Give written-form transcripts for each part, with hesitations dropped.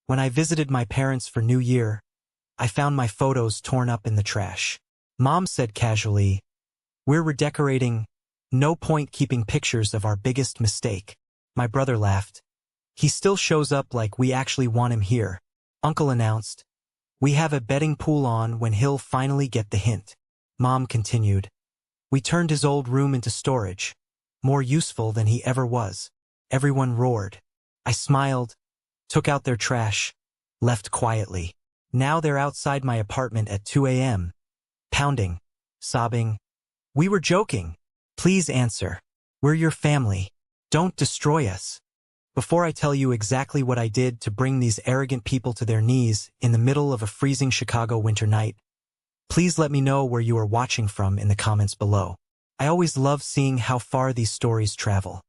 When I visited my parents for New Year, I found my photos torn up in the trash. Mom said casually, "We're redecorating. No point keeping pictures of our biggest mistake." My brother laughed. "He still shows up like we actually want him here." Uncle announced, "We have a betting pool on when he'll finally get the hint." Mom continued, "We turned his old room into storage, more useful than he ever was." Everyone roared. I smiled, took out their trash, left quietly. Now they're outside my apartment at 2 a.m., pounding, sobbing. "We were joking. Please answer. We're your family. Don't destroy us." Before I tell you exactly what I did to bring these arrogant people to their knees in the middle of a freezing Chicago winter night, please let me know where you are watching from in the comments below. I always love seeing how far these stories travel.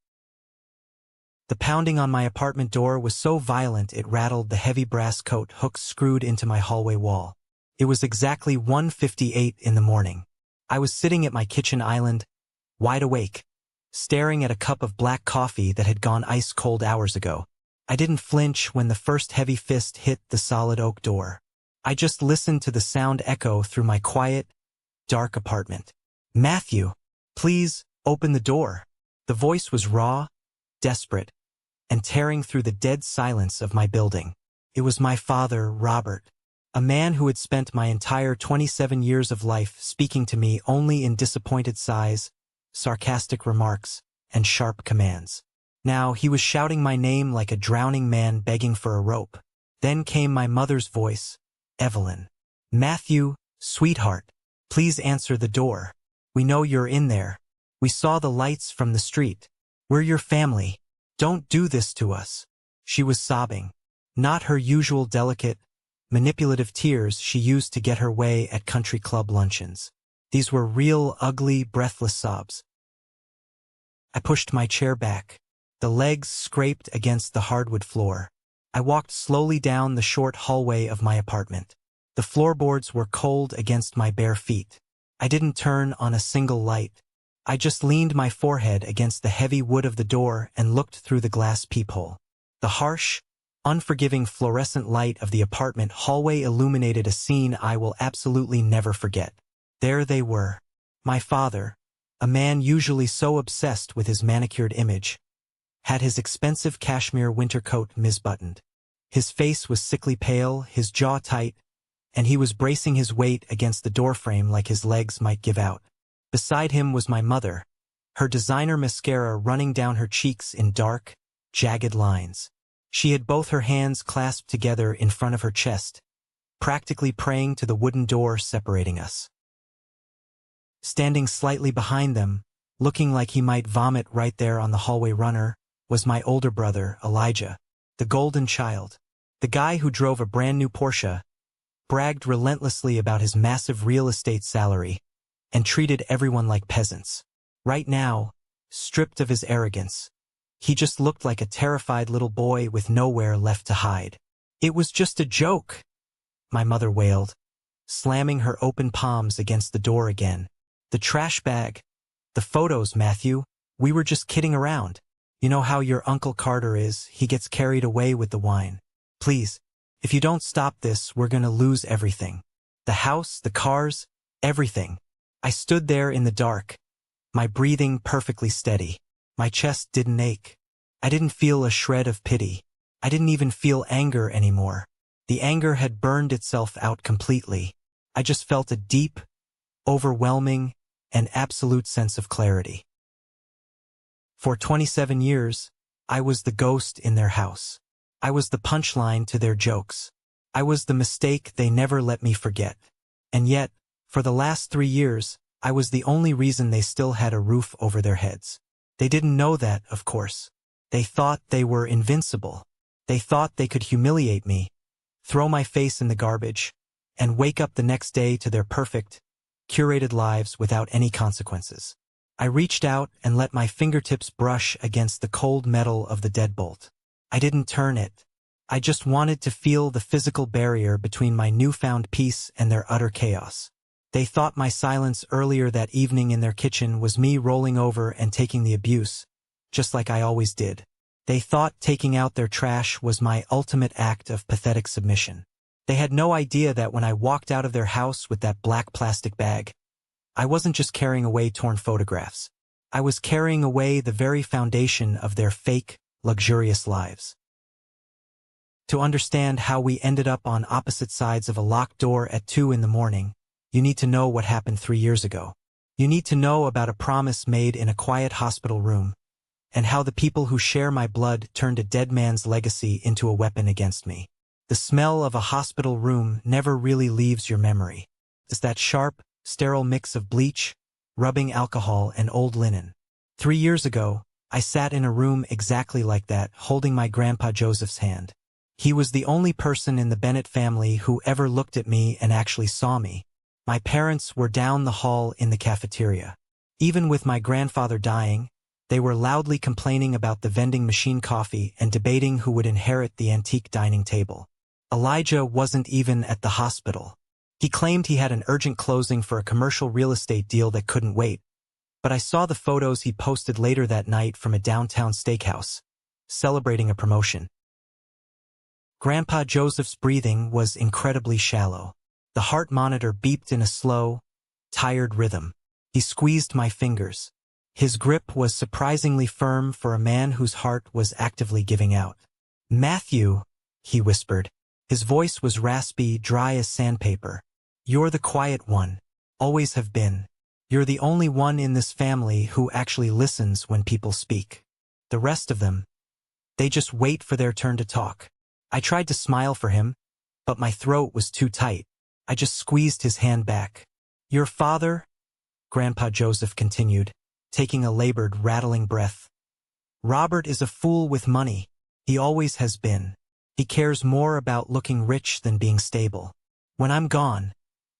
The pounding on my apartment door was so violent it rattled the heavy brass coat hooks screwed into my hallway wall. It was exactly 1:58 in the morning. I was sitting at my kitchen island, wide awake, staring at a cup of black coffee that had gone ice cold hours ago. I didn't flinch when the first heavy fist hit the solid oak door. I just listened to the sound echo through my quiet, dark apartment. "Matthew, please, open the door." The voice was raw, desperate, and tearing through the dead silence of my building. It was my father, Robert, a man who had spent my entire 27 years of life speaking to me only in disappointed sighs, sarcastic remarks, and sharp commands. Now he was shouting my name like a drowning man begging for a rope. Then came my mother's voice, "Evelyn. Matthew, sweetheart, please answer the door. We know you're in there. We saw the lights from the street. We're your family. Don't do this to us." She was sobbing. Not her usual delicate, manipulative tears she used to get her way at country club luncheons. These were real, ugly, breathless sobs. I pushed my chair back. The legs scraped against the hardwood floor. I walked slowly down the short hallway of my apartment. The floorboards were cold against my bare feet. I didn't turn on a single light. I just leaned my forehead against the heavy wood of the door and looked through the glass peephole. The harsh, unforgiving fluorescent light of the apartment hallway illuminated a scene I will absolutely never forget. There they were. My father, a man usually so obsessed with his manicured image, had his expensive cashmere winter coat misbuttoned. His face was sickly pale, his jaw tight, and he was bracing his weight against the doorframe like his legs might give out. Beside him was my mother, her designer mascara running down her cheeks in dark, jagged lines. She had both her hands clasped together in front of her chest, practically praying to the wooden door separating us. Standing slightly behind them, looking like he might vomit right there on the hallway runner, was my older brother, Elijah, the golden child. The guy who drove a brand new Porsche, bragged relentlessly about his massive real estate salary, and treated everyone like peasants. Right now, stripped of his arrogance, he just looked like a terrified little boy with nowhere left to hide. "It was just a joke," my mother wailed, slamming her open palms against the door again. "The trash bag. The photos, Matthew. We were just kidding around. You know how your Uncle Carter is, he gets carried away with the wine. Please, if you don't stop this, we're gonna lose everything. The house, the cars, everything." I stood there in the dark, my breathing perfectly steady. My chest didn't ache. I didn't feel a shred of pity. I didn't even feel anger anymore. The anger had burned itself out completely. I just felt a deep, overwhelming, and absolute sense of clarity. For 27 years, I was the ghost in their house. I was the punchline to their jokes. I was the mistake they never let me forget. And yet, for the last 3 years, I was the only reason they still had a roof over their heads. They didn't know that, of course. They thought they were invincible. They thought they could humiliate me, throw my face in the garbage, and wake up the next day to their perfect, curated lives without any consequences. I reached out and let my fingertips brush against the cold metal of the deadbolt. I didn't turn it. I just wanted to feel the physical barrier between my newfound peace and their utter chaos. They thought my silence earlier that evening in their kitchen was me rolling over and taking the abuse, just like I always did. They thought taking out their trash was my ultimate act of pathetic submission. They had no idea that when I walked out of their house with that black plastic bag, I wasn't just carrying away torn photographs. I was carrying away the very foundation of their fake, luxurious lives. To understand how we ended up on opposite sides of a locked door at 2 in the morning, you need to know what happened 3 years ago. You need to know about a promise made in a quiet hospital room, and how the people who share my blood turned a dead man's legacy into a weapon against me. The smell of a hospital room never really leaves your memory. It's that sharp, sterile mix of bleach, rubbing alcohol, and old linen. 3 years ago, I sat in a room exactly like that, holding my Grandpa Joseph's hand. He was the only person in the Bennett family who ever looked at me and actually saw me. My parents were down the hall in the cafeteria. Even with my grandfather dying, they were loudly complaining about the vending machine coffee and debating who would inherit the antique dining table. Elijah wasn't even at the hospital. He claimed he had an urgent closing for a commercial real estate deal that couldn't wait. But I saw the photos he posted later that night from a downtown steakhouse, celebrating a promotion. Grandpa Joseph's breathing was incredibly shallow. The heart monitor beeped in a slow, tired rhythm. He squeezed my fingers. His grip was surprisingly firm for a man whose heart was actively giving out. "Matthew," he whispered. His voice was raspy, dry as sandpaper. "You're the quiet one. Always have been. You're the only one in this family who actually listens when people speak. The rest of them, they just wait for their turn to talk." I tried to smile for him, but my throat was too tight. I just squeezed his hand back. "Your father," Grandpa Joseph continued, taking a labored, rattling breath. "Robert is a fool with money. He always has been. He cares more about looking rich than being stable. When I'm gone,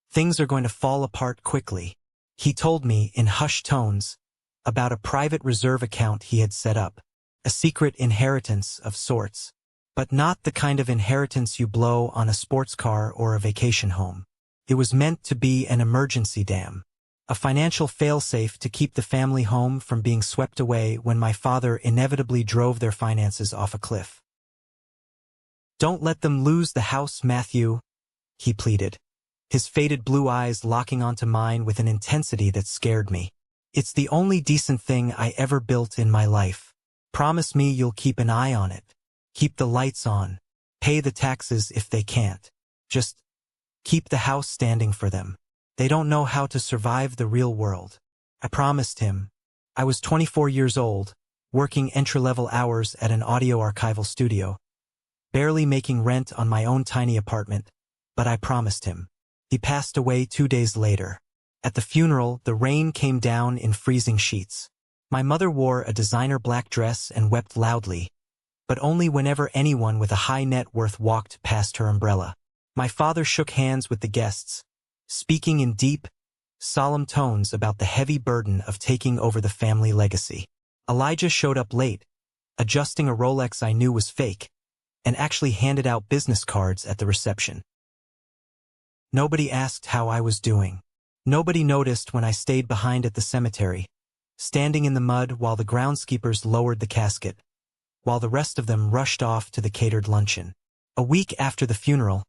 things are going to fall apart quickly." He told me, in hushed tones, about a private reserve account he had set up, a secret inheritance of sorts. But not the kind of inheritance you blow on a sports car or a vacation home. It was meant to be an emergency dam, a financial failsafe to keep the family home from being swept away when my father inevitably drove their finances off a cliff. "Don't let them lose the house, Matthew," he pleaded, his faded blue eyes locking onto mine with an intensity that scared me. "It's the only decent thing I ever built in my life. Promise me you'll keep an eye on it. Keep the lights on. Pay the taxes if they can't. Just keep the house standing for them. They don't know how to survive the real world." I promised him. I was 24 years old, working entry-level hours at an audio archival studio, barely making rent on my own tiny apartment, but I promised him. He passed away 2 days later. At the funeral, the rain came down in freezing sheets. My mother wore a designer black dress and wept loudly, but only whenever anyone with a high net worth walked past her umbrella. My father shook hands with the guests, speaking in deep, solemn tones about the heavy burden of taking over the family legacy. Elijah showed up late, adjusting a Rolex I knew was fake, and actually handed out business cards at the reception. Nobody asked how I was doing. Nobody noticed when I stayed behind at the cemetery, standing in the mud while the groundskeepers lowered the casket, while the rest of them rushed off to the catered luncheon. A week after the funeral,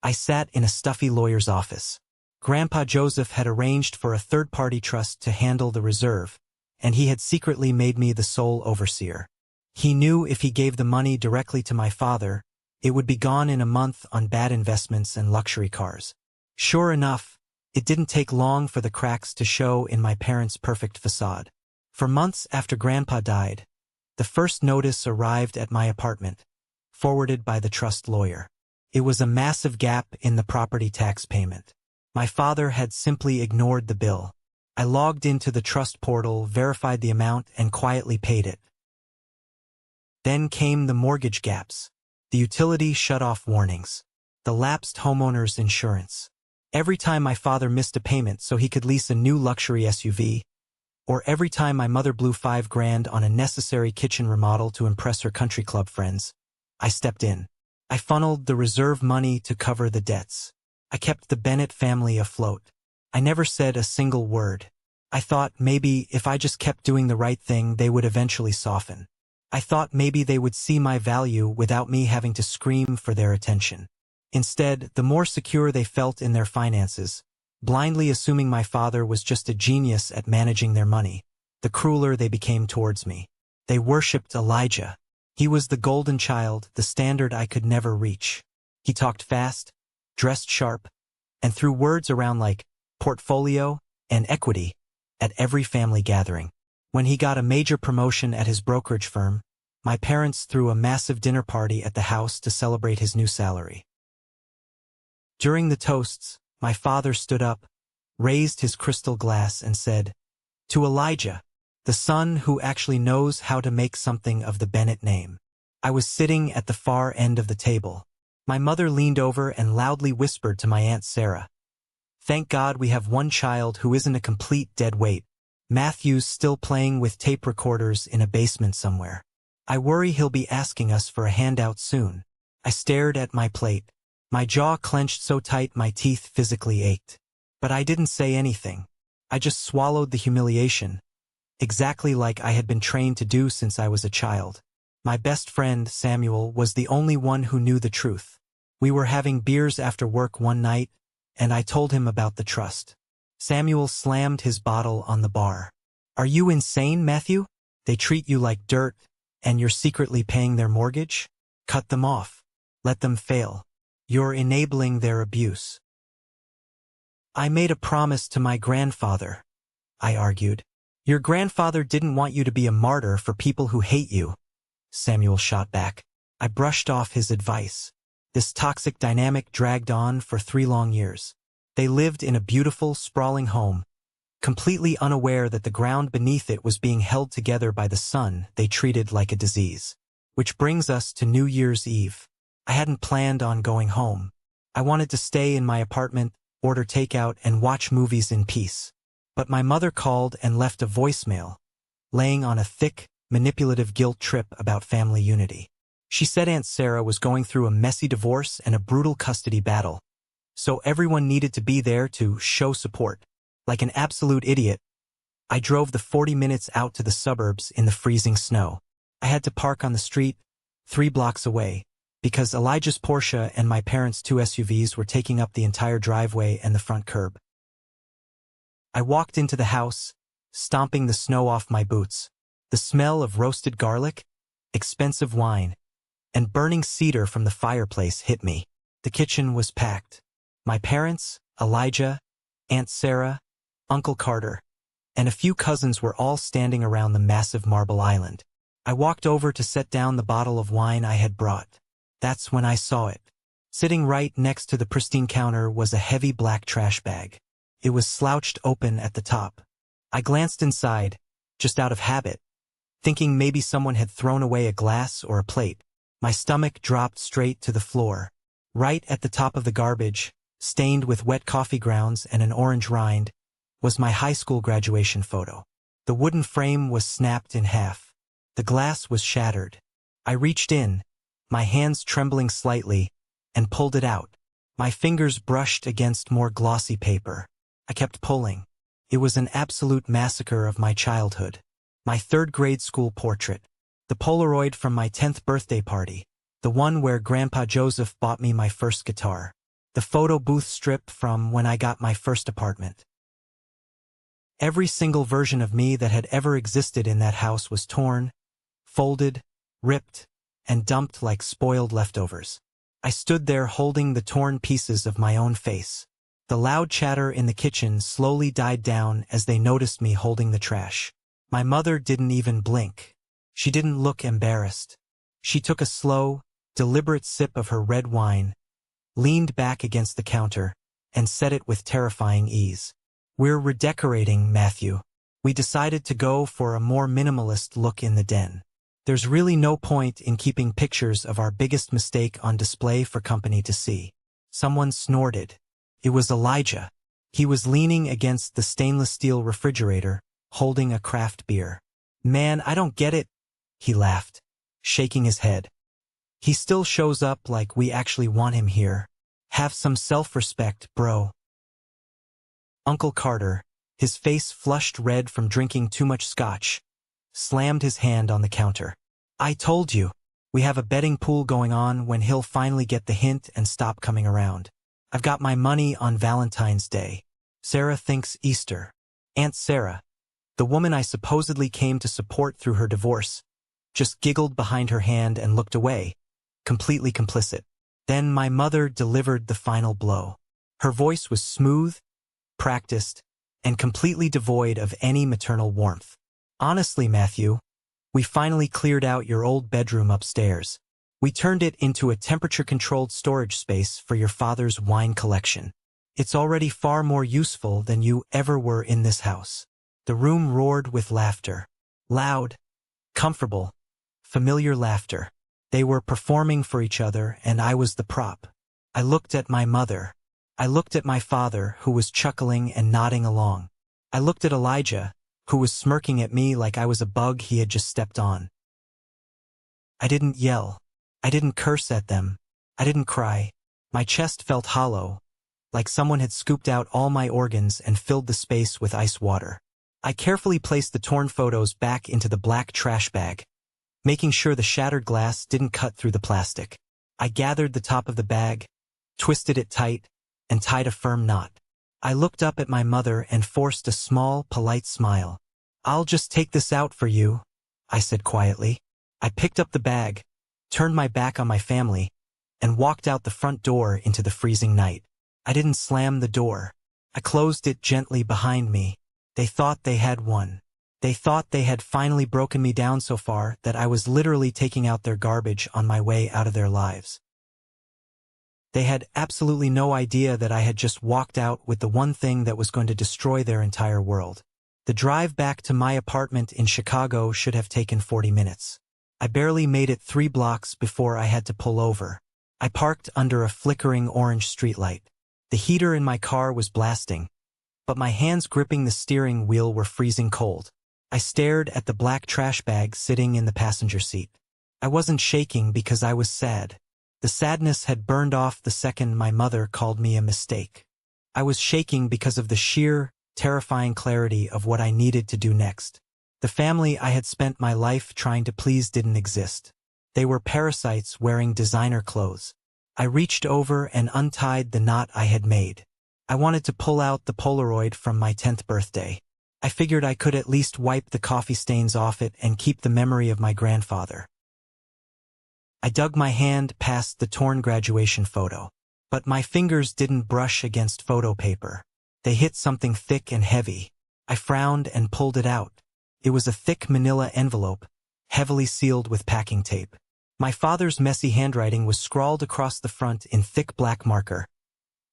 I sat in a stuffy lawyer's office. Grandpa Joseph had arranged for a third-party trust to handle the reserve, and he had secretly made me the sole overseer. He knew if he gave the money directly to my father, it would be gone in a month on bad investments and luxury cars. Sure enough, it didn't take long for the cracks to show in my parents' perfect facade. For months after Grandpa died, the first notice arrived at my apartment, forwarded by the trust lawyer. It was a massive gap in the property tax payment. My father had simply ignored the bill. I logged into the trust portal, verified the amount, and quietly paid it. Then came the mortgage gaps, the utility shut-off warnings, the lapsed homeowner's insurance. Every time my father missed a payment so he could lease a new luxury SUV, or every time my mother blew $5,000 on a necessary kitchen remodel to impress her country club friends, I stepped in. I funneled the reserve money to cover the debts. I kept the Bennett family afloat. I never said a single word. I thought maybe if I just kept doing the right thing, they would eventually soften. I thought maybe they would see my value without me having to scream for their attention. Instead, the more secure they felt in their finances, blindly assuming my father was just a genius at managing their money, the crueler they became towards me. They worshipped Elijah. He was the golden child, the standard I could never reach. He talked fast, dressed sharp, and threw words around like portfolio and equity at every family gathering. When he got a major promotion at his brokerage firm, my parents threw a massive dinner party at the house to celebrate his new salary. During the toasts, my father stood up, raised his crystal glass and said, "To Elijah, the son who actually knows how to make something of the Bennett name." I was sitting at the far end of the table. My mother leaned over and loudly whispered to my Aunt Sarah, "Thank God we have one child who isn't a complete dead weight. Matthew's still playing with tape recorders in a basement somewhere. I worry he'll be asking us for a handout soon." I stared at my plate. My jaw clenched so tight my teeth physically ached. But I didn't say anything. I just swallowed the humiliation, exactly like I had been trained to do since I was a child. My best friend, Samuel, was the only one who knew the truth. We were having beers after work one night, and I told him about the trust. Samuel slammed his bottle on the bar. "Are you insane, Matthew? They treat you like dirt, and you're secretly paying their mortgage? Cut them off. Let them fail. You're enabling their abuse." "I made a promise to my grandfather," I argued. "Your grandfather didn't want you to be a martyr for people who hate you," Samuel shot back. I brushed off his advice. This toxic dynamic dragged on for 3 long years. They lived in a beautiful, sprawling home, completely unaware that the ground beneath it was being held together by the sun they treated like a disease. Which brings us to New Year's Eve. I hadn't planned on going home. I wanted to stay in my apartment, order takeout, and watch movies in peace. But my mother called and left a voicemail, laying on a thick, manipulative guilt trip about family unity. She said Aunt Sarah was going through a messy divorce and a brutal custody battle, so everyone needed to be there to show support. Like an absolute idiot, I drove the 40 minutes out to the suburbs in the freezing snow. I had to park on the street, 3 blocks away, because Elijah's Porsche and my parents' 2 SUVs were taking up the entire driveway and the front curb. I walked into the house, stomping the snow off my boots. The smell of roasted garlic, expensive wine, and burning cedar from the fireplace hit me. The kitchen was packed. My parents, Elijah, Aunt Sarah, Uncle Carter, and a few cousins were all standing around the massive marble island. I walked over to set down the bottle of wine I had brought. That's when I saw it. Sitting right next to the pristine counter was a heavy black trash bag. It was slouched open at the top. I glanced inside, just out of habit, thinking maybe someone had thrown away a glass or a plate. My stomach dropped straight to the floor. Right at the top of the garbage, stained with wet coffee grounds and an orange rind, was my high school graduation photo. The wooden frame was snapped in half. The glass was shattered. I reached in, my hands trembling slightly, and pulled it out. My fingers brushed against more glossy paper. I kept pulling. It was an absolute massacre of my childhood. My 3rd grade school portrait. The Polaroid from my 10th birthday party. The one where Grandpa Joseph bought me my first guitar. The photo booth strip from when I got my first apartment. Every single version of me that had ever existed in that house was torn, folded, ripped, and dumped like spoiled leftovers. I stood there holding the torn pieces of my own face. The loud chatter in the kitchen slowly died down as they noticed me holding the trash. My mother didn't even blink. She didn't look embarrassed. She took a slow, deliberate sip of her red wine, leaned back against the counter, and said it with terrifying ease. "We're redecorating, Matthew. We decided to go for a more minimalist look in the den. There's really no point in keeping pictures of our biggest mistake on display for company to see." Someone snorted. It was Elijah. He was leaning against the stainless steel refrigerator, holding a craft beer. "Man, I don't get it," he laughed, shaking his head. "He still shows up like we actually want him here. Have some self-respect, bro." Uncle Carter, his face flushed red from drinking too much scotch, slammed his hand on the counter. I told you. We have a betting pool going on when he'll finally get the hint and stop coming around. I've got my money on Valentine's Day. Sarah thinks Easter. Aunt Sarah, the woman I supposedly came to support through her divorce, just giggled behind her hand and looked away, completely complicit. Then my mother delivered the final blow. Her voice was smooth, practiced, and completely devoid of any maternal warmth. Honestly, Matthew, we finally cleared out your old bedroom upstairs. We turned it into a temperature-controlled storage space for your father's wine collection. It's already far more useful than you ever were in this house. The room roared with laughter. Loud, comfortable, familiar laughter. They were performing for each other, and I was the prop. I looked at my mother. I looked at my father, who was chuckling and nodding along. I looked at Elijah, who was smirking at me like I was a bug he had just stepped on. I didn't yell. I didn't curse at them. I didn't cry. My chest felt hollow, like someone had scooped out all my organs and filled the space with ice water. I carefully placed the torn photos back into the black trash bag, making sure the shattered glass didn't cut through the plastic. I gathered the top of the bag, twisted it tight, and tied a firm knot. I looked up at my mother and forced a small, polite smile. "I'll just take this out for you," I said quietly. I picked up the bag, turned my back on my family, and walked out the front door into the freezing night. I didn't slam the door. I closed it gently behind me. They thought they had won. They thought they had finally broken me down so far that I was literally taking out their garbage on my way out of their lives. They had absolutely no idea that I had just walked out with the one thing that was going to destroy their entire world. The drive back to my apartment in Chicago should have taken 40 minutes. I barely made it 3 blocks before I had to pull over. I parked under a flickering orange streetlight. The heater in my car was blasting, but my hands gripping the steering wheel were freezing cold. I stared at the black trash bag sitting in the passenger seat. I wasn't shaking because I was sad. The sadness had burned off the second my mother called me a mistake. I was shaking because of the sheer, terrifying clarity of what I needed to do next. The family I had spent my life trying to please didn't exist. They were parasites wearing designer clothes. I reached over and untied the knot I had made. I wanted to pull out the Polaroid from my 10th birthday. I figured I could at least wipe the coffee stains off it and keep the memory of my grandfather. I dug my hand past the torn graduation photo, but my fingers didn't brush against photo paper. They hit something thick and heavy. I frowned and pulled it out. It was a thick manila envelope, heavily sealed with packing tape. My father's messy handwriting was scrawled across the front in thick black marker.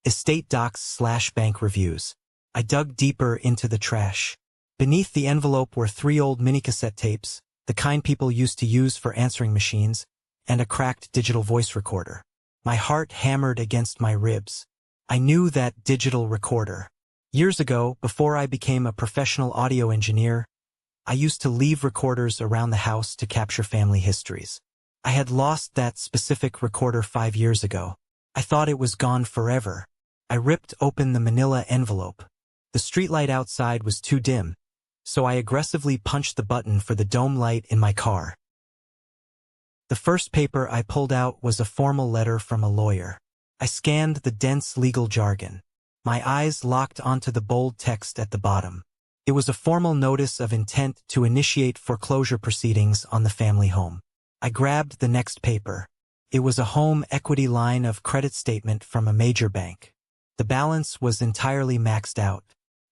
Estate docs/bank reviews. I dug deeper into the trash. Beneath the envelope were 3 old mini-cassette tapes, the kind people used to use for answering machines, and a cracked digital voice recorder. My heart hammered against my ribs. I knew that digital recorder. Years ago, before I became a professional audio engineer, I used to leave recorders around the house to capture family histories. I had lost that specific recorder 5 years ago. I thought it was gone forever. I ripped open the manila envelope. The streetlight outside was too dim, so I aggressively punched the button for the dome light in my car. The first paper I pulled out was a formal letter from a lawyer. I scanned the dense legal jargon. My eyes locked onto the bold text at the bottom. It was a formal notice of intent to initiate foreclosure proceedings on the family home. I grabbed the next paper. It was a home equity line of credit statement from a major bank. The balance was entirely maxed out.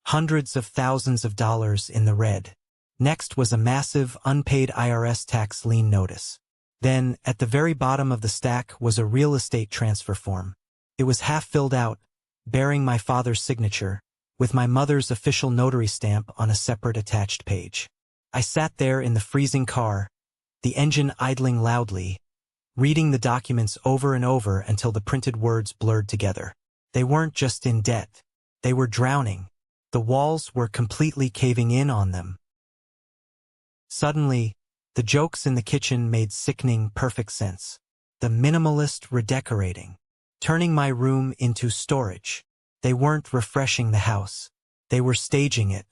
Hundreds of thousands of dollars in the red. Next was a massive, unpaid IRS tax lien notice. Then, at the very bottom of the stack was a real estate transfer form. It was half filled out, bearing my father's signature, with my mother's official notary stamp on a separate attached page. I sat there in the freezing car, the engine idling loudly, reading the documents over and over until the printed words blurred together. They weren't just in debt. They were drowning. The walls were completely caving in on them. Suddenly, the jokes in the kitchen made sickening perfect sense. The minimalist redecorating, turning my room into storage. They weren't refreshing the house. They were staging it.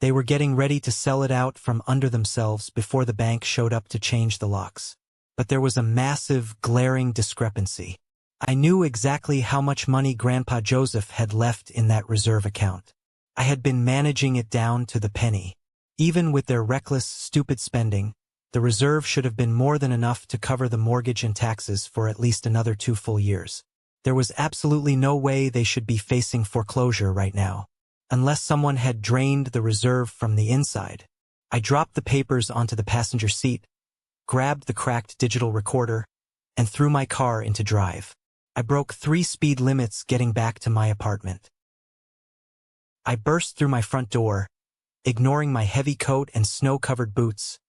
They were getting ready to sell it out from under themselves before the bank showed up to change the locks. But there was a massive, glaring discrepancy. I knew exactly how much money Grandpa Joseph had left in that reserve account. I had been managing it down to the penny. Even with their reckless, stupid spending, the reserve should have been more than enough to cover the mortgage and taxes for at least another 2 full years. There was absolutely no way they should be facing foreclosure right now, unless someone had drained the reserve from the inside. I dropped the papers onto the passenger seat, grabbed the cracked digital recorder, and threw my car into drive. I broke 3 speed limits getting back to my apartment. I burst through my front door, ignoring my heavy coat and snow-covered boots,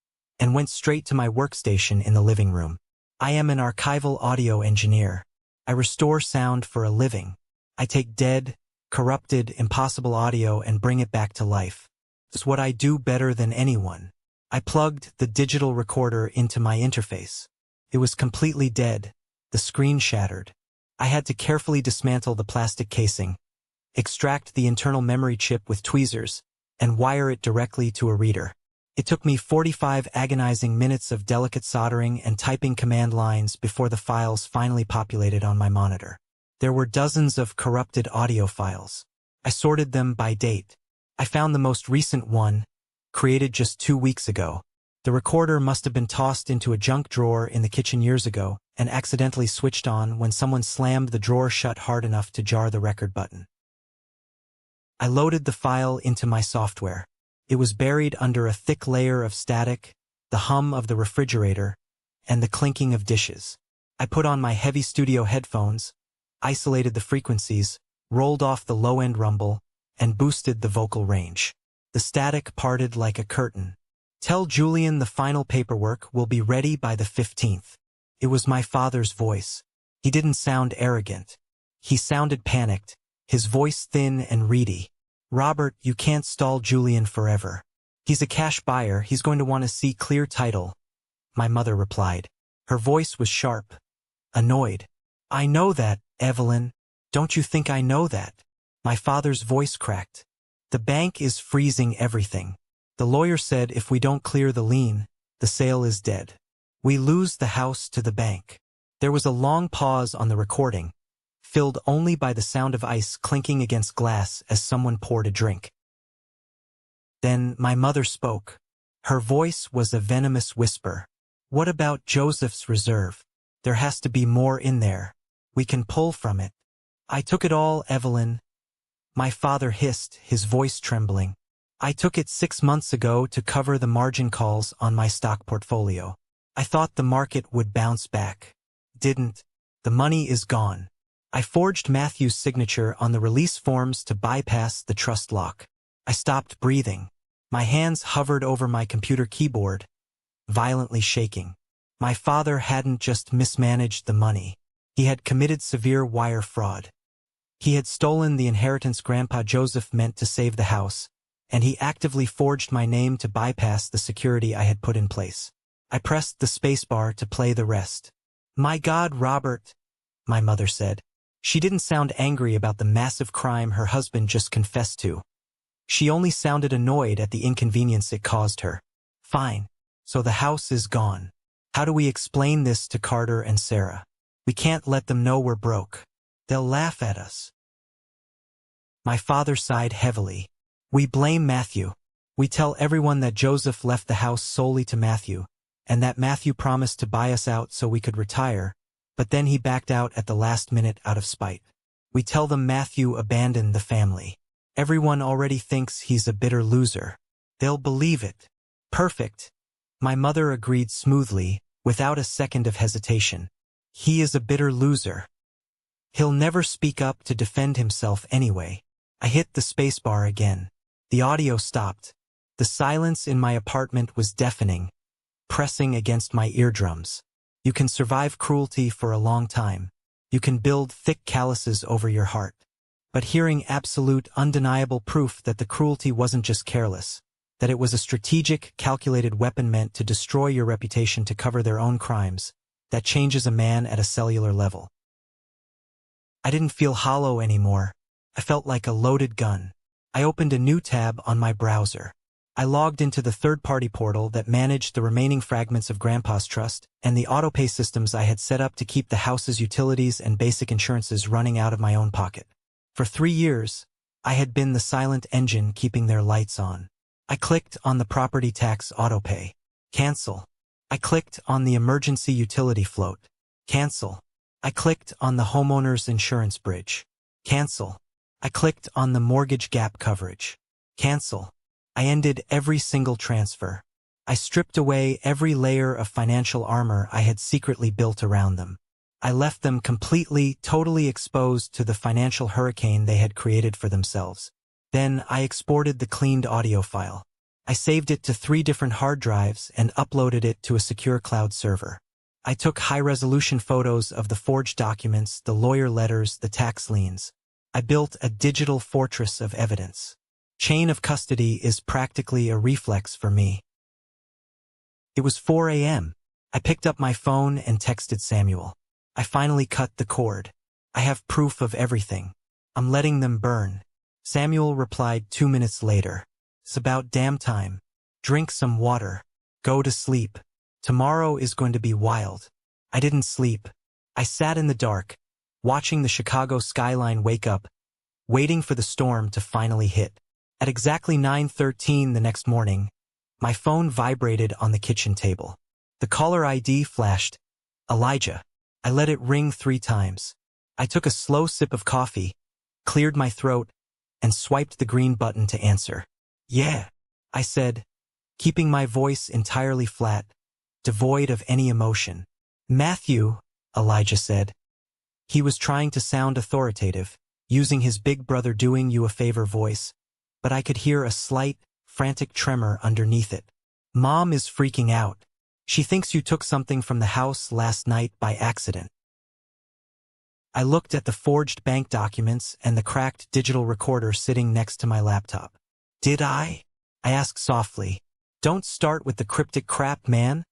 and went straight to my workstation in the living room. I am an archival audio engineer. I restore sound for a living. I take dead, corrupted, impossible audio and bring it back to life. It's what I do better than anyone. I plugged the digital recorder into my interface. It was completely dead, the screen shattered. I had to carefully dismantle the plastic casing, extract the internal memory chip with tweezers, and wire it directly to a reader. It took me 45 agonizing minutes of delicate soldering and typing command lines before the files finally populated on my monitor. There were dozens of corrupted audio files. I sorted them by date. I found the most recent one, created just 2 weeks ago. The recorder must have been tossed into a junk drawer in the kitchen years ago and accidentally switched on when someone slammed the drawer shut hard enough to jar the record button. I loaded the file into my software. It was buried under a thick layer of static, the hum of the refrigerator, and the clinking of dishes. I put on my heavy studio headphones, isolated the frequencies, rolled off the low-end rumble, and boosted the vocal range. The static parted like a curtain. Tell Julian the final paperwork will be ready by the 15th. It was my father's voice. He didn't sound arrogant. He sounded panicked, his voice thin and reedy. Robert, you can't stall Julian forever. He's a cash buyer, he's going to want to see clear title. My mother replied. Her voice was sharp, annoyed. I know that, Evelyn. Don't you think I know that? My father's voice cracked. The bank is freezing everything. The lawyer said if we don't clear the lien, the sale is dead. We lose the house to the bank. There was a long pause on the recording, filled only by the sound of ice clinking against glass as someone poured a drink. Then my mother spoke. Her voice was a venomous whisper. What about Joseph's reserve? There has to be more in there. We can pull from it. I took it all, Evelyn. My father hissed, his voice trembling. I took it 6 months ago to cover the margin calls on my stock portfolio. I thought the market would bounce back. Didn't. The money is gone. I forged Matthew's signature on the release forms to bypass the trust lock. I stopped breathing. My hands hovered over my computer keyboard, violently shaking. My father hadn't just mismanaged the money. He had committed severe wire fraud. He had stolen the inheritance Grandpa Joseph meant to save the house, and he actively forged my name to bypass the security I had put in place. I pressed the spacebar to play the rest. My God, Robert, my mother said. She didn't sound angry about the massive crime her husband just confessed to. She only sounded annoyed at the inconvenience it caused her. Fine. So the house is gone. How do we explain this to Carter and Sarah? We can't let them know we're broke. They'll laugh at us. My father sighed heavily. We blame Matthew. We tell everyone that Joseph left the house solely to Matthew, and that Matthew promised to buy us out so we could retire, but then he backed out at the last minute out of spite. We tell them Matthew abandoned the family. Everyone already thinks he's a bitter loser. They'll believe it. Perfect. My mother agreed smoothly, without a second of hesitation. He is a bitter loser. He'll never speak up to defend himself anyway. I hit the spacebar again. The audio stopped. The silence in my apartment was deafening, pressing against my eardrums. You can survive cruelty for a long time. You can build thick calluses over your heart. But hearing absolute, undeniable proof that the cruelty wasn't just careless, that it was a strategic, calculated weapon meant to destroy your reputation to cover their own crimes, that changes a man at a cellular level. I didn't feel hollow anymore. I felt like a loaded gun. I opened a new tab on my browser. I logged into the third-party portal that managed the remaining fragments of Grandpa's trust and the autopay systems I had set up to keep the house's utilities and basic insurances running out of my own pocket. For 3 years, I had been the silent engine keeping their lights on. I clicked on the property tax autopay. Cancel. I clicked on the emergency utility float. Cancel. I clicked on the homeowner's insurance bridge. Cancel. I clicked on the mortgage gap coverage. Cancel. I ended every single transfer. I stripped away every layer of financial armor I had secretly built around them. I left them completely, totally exposed to the financial hurricane they had created for themselves. Then I exported the cleaned audio file. I saved it to 3 different hard drives and uploaded it to a secure cloud server. I took high-resolution photos of the forged documents, the lawyer letters, the tax liens. I built a digital fortress of evidence. Chain of custody is practically a reflex for me. It was 4 a.m. I picked up my phone and texted Samuel. I finally cut the cord. I have proof of everything. I'm letting them burn. Samuel replied 2 minutes later. It's about damn time. Drink some water. Go to sleep. Tomorrow is going to be wild. I didn't sleep. I sat in the dark, watching the Chicago skyline wake up, waiting for the storm to finally hit. At exactly 9:13 the next morning, my phone vibrated on the kitchen table. The caller ID flashed. Elijah. I let it ring 3 times. I took a slow sip of coffee, cleared my throat, and swiped the green button to answer. Yeah, I said, keeping my voice entirely flat, devoid of any emotion. Matthew, Elijah said. He was trying to sound authoritative, using his big brother doing you a favor voice, but I could hear a slight, frantic tremor underneath it. Mom is freaking out. She thinks you took something from the house last night by accident. I looked at the forged bank documents and the cracked digital recorder sitting next to my laptop. Did I? I asked softly. Don't start with the cryptic crap, man.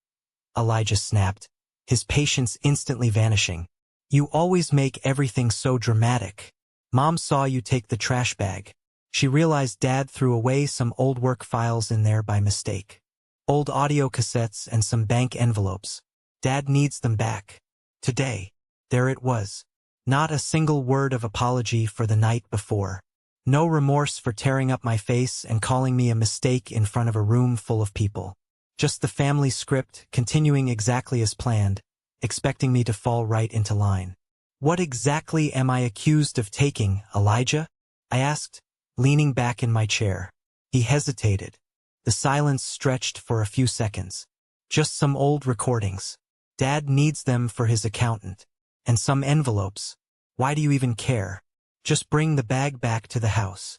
Elijah snapped, his patience instantly vanishing. You always make everything so dramatic. Mom saw you take the trash bag. She realized Dad threw away some old work files in there by mistake. Old audio cassettes and some bank envelopes. Dad needs them back. Today. There it was. Not a single word of apology for the night before. No remorse for tearing up my face and calling me a mistake in front of a room full of people. Just the family script continuing exactly as planned, expecting me to fall right into line. What exactly am I accused of taking, Elijah? I asked, leaning back in my chair. He hesitated. The silence stretched for a few seconds. Just some old recordings. Dad needs them for his accountant. And some envelopes. Why do you even care? Just bring the bag back to the house.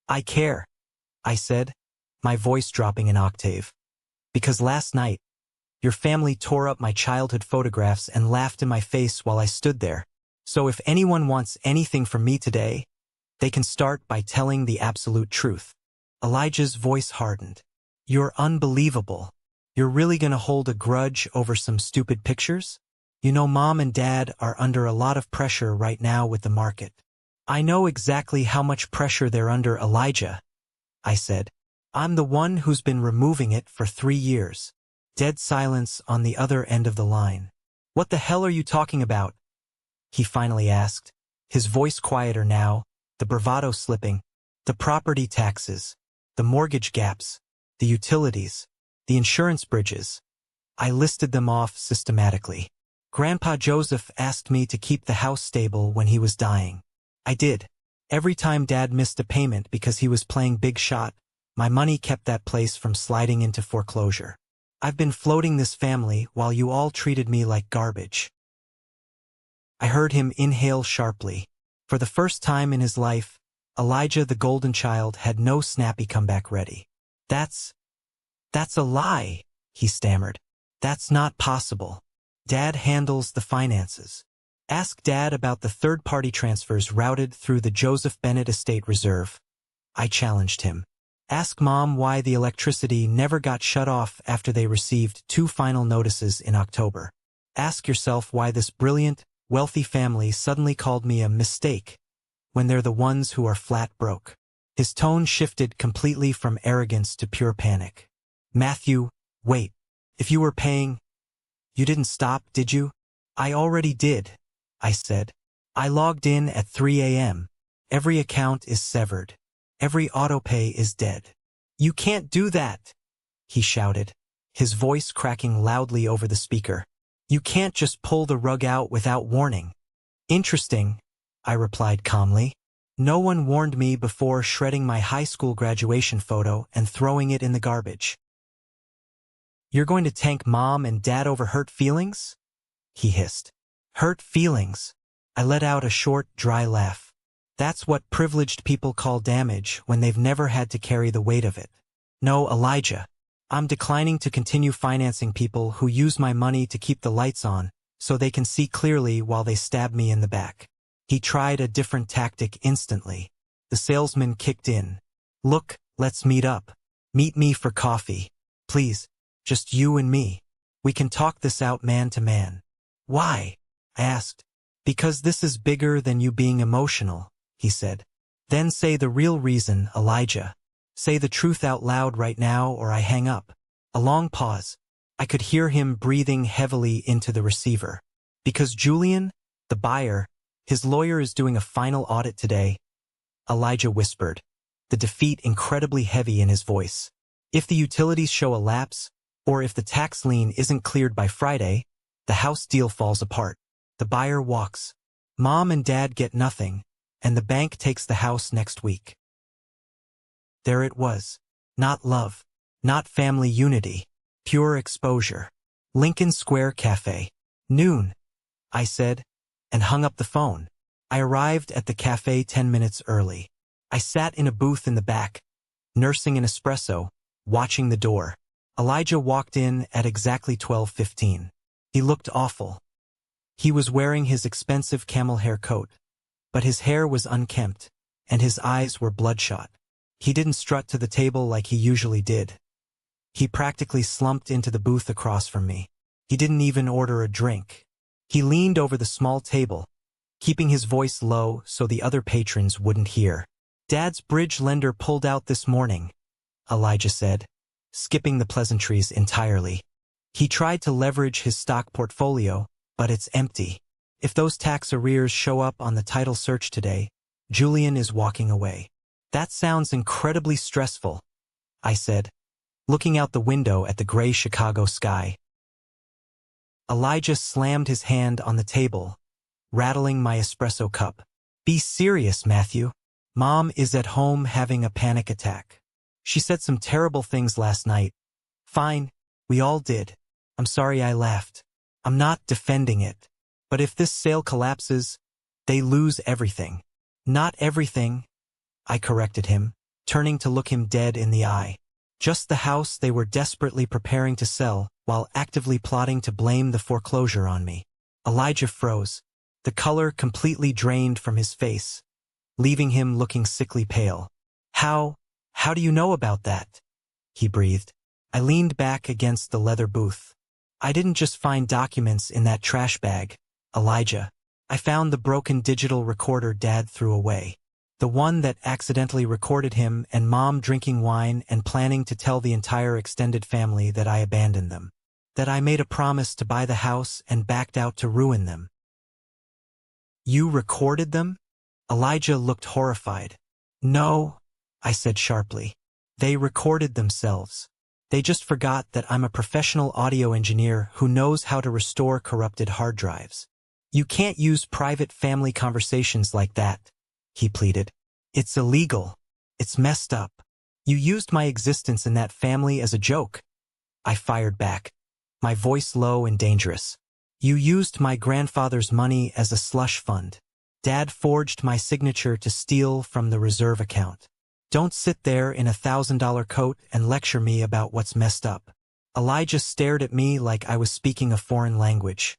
I care, I said, my voice dropping an octave. Because last night, your family tore up my childhood photographs and laughed in my face while I stood there. So if anyone wants anything from me today, they can start by telling the absolute truth. Elijah's voice hardened. You're unbelievable. You're really gonna hold a grudge over some stupid pictures? You know Mom and Dad are under a lot of pressure right now with the market. I know exactly how much pressure they're under, Elijah, I said. I'm the one who's been removing it for 3 years. Dead silence on the other end of the line. What the hell are you talking about? He finally asked, his voice quieter now, the bravado slipping. The property taxes, the mortgage gaps, the utilities, the insurance bridges. I listed them off systematically. Grandpa Joseph asked me to keep the house stable when he was dying. I did. Every time Dad missed a payment because he was playing big shot, my money kept that place from sliding into foreclosure. I've been floating this family while you all treated me like garbage. I heard him inhale sharply. For the first time in his life, Elijah the golden child had no snappy comeback ready. That's a lie, he stammered. That's not possible. Dad handles the finances. Ask Dad about the third-party transfers routed through the Joseph Bennett Estate Reserve. I challenged him. Ask Mom why the electricity never got shut off after they received 2 final notices in October. Ask yourself why this brilliant, wealthy family suddenly called me a mistake when they're the ones who are flat broke. His tone shifted completely from arrogance to pure panic. Matthew, wait. If you were paying, you didn't stop, did you? I already did, I said. I logged in at 3 a.m. Every account is severed. Every autopay is dead. You can't do that, he shouted, his voice cracking loudly over the speaker. You can't just pull the rug out without warning. Interesting, I replied calmly. No one warned me before shredding my high school graduation photo and throwing it in the garbage. You're going to tank Mom and Dad over hurt feelings? He hissed. Hurt feelings. I let out a short, dry laugh. That's what privileged people call damage when they've never had to carry the weight of it. No, Elijah. I'm declining to continue financing people who use my money to keep the lights on so they can see clearly while they stab me in the back. He tried a different tactic instantly. The salesman kicked in. Look, let's meet up. Meet me for coffee. Please. Just you and me. We can talk this out man to man. Why? I asked. Because this is bigger than you being emotional, he said. Then say the real reason, Elijah. Say the truth out loud right now or I hang up. A long pause. I could hear him breathing heavily into the receiver. Because Julian, the buyer, his lawyer is doing a final audit today, Elijah whispered, the defeat incredibly heavy in his voice. If the utilities show a lapse, or if the tax lien isn't cleared by Friday, the house deal falls apart. The buyer walks. Mom and Dad get nothing, and the bank takes the house next week. There it was. Not love. Not family unity. Pure exposure. Lincoln Square Cafe. Noon, I said, and hung up the phone. I arrived at the cafe 10 minutes early. I sat in a booth in the back, nursing an espresso, watching the door. Elijah walked in at exactly 12:15. He looked awful. He was wearing his expensive camel hair coat, but his hair was unkempt, and his eyes were bloodshot. He didn't strut to the table like he usually did. He practically slumped into the booth across from me. He didn't even order a drink. He leaned over the small table, keeping his voice low so the other patrons wouldn't hear. Dad's bridge lender pulled out this morning, Elijah said, skipping the pleasantries entirely. He tried to leverage his stock portfolio, but it's empty. If those tax arrears show up on the title search today, Julian is walking away. That sounds incredibly stressful, I said, looking out the window at the gray Chicago sky. Elijah slammed his hand on the table, rattling my espresso cup. Be serious, Matthew. Mom is at home having a panic attack. She said some terrible things last night. Fine, we all did. I'm sorry I laughed. I'm not defending it. But if this sale collapses, they lose everything. Not everything, I corrected him, turning to look him dead in the eye. Just the house they were desperately preparing to sell while actively plotting to blame the foreclosure on me. Elijah froze, the color completely drained from his face, leaving him looking sickly pale. How do you know about that? He breathed. I leaned back against the leather booth. I didn't just find documents in that trash bag, Elijah. I found the broken digital recorder Dad threw away. The one that accidentally recorded him and Mom drinking wine and planning to tell the entire extended family that I abandoned them. That I made a promise to buy the house and backed out to ruin them. You recorded them? Elijah looked horrified. No, I said sharply. They recorded themselves. They just forgot that I'm a professional audio engineer who knows how to restore corrupted hard drives. You can't use private family conversations like that, he pleaded. It's illegal. It's messed up. You used my existence in that family as a joke. I fired back, my voice low and dangerous. You used my grandfather's money as a slush fund. Dad forged my signature to steal from the reserve account. Don't sit there in a $1,000 coat and lecture me about what's messed up. Elijah stared at me like I was speaking a foreign language.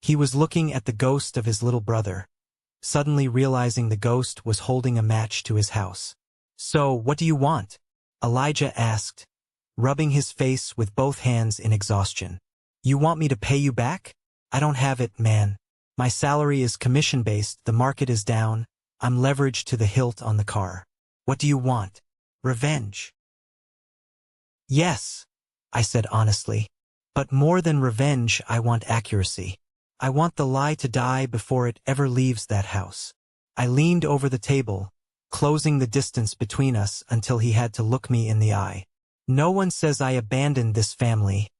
He was looking at the ghost of his little brother, suddenly realizing the ghost was holding a match to his house. So, what do you want? Elijah asked, rubbing his face with both hands in exhaustion. You want me to pay you back? I don't have it, man. My salary is commission-based, the market is down, I'm leveraged to the hilt on the car. What do you want? Revenge? Yes, I said honestly. But more than revenge, I want accuracy. I want the lie to die before it ever leaves that house. I leaned over the table, closing the distance between us until he had to look me in the eye. No one says I abandoned this family,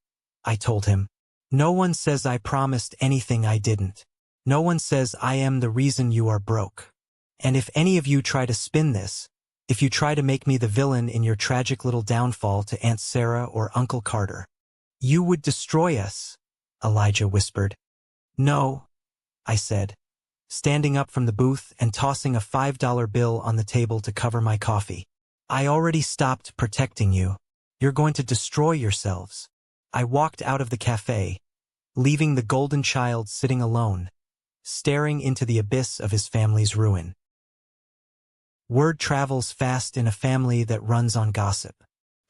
I told him. No one says I promised anything I didn't. No one says I am the reason you are broke. And if any of you try to spin this, if you try to make me the villain in your tragic little downfall to Aunt Sarah or Uncle Carter, you would destroy us, Elijah whispered. No, I said, standing up from the booth and tossing a $5 bill on the table to cover my coffee. I already stopped protecting you. You're going to destroy yourselves. I walked out of the cafe, leaving the golden child sitting alone, staring into the abyss of his family's ruin. Word travels fast in a family that runs on gossip.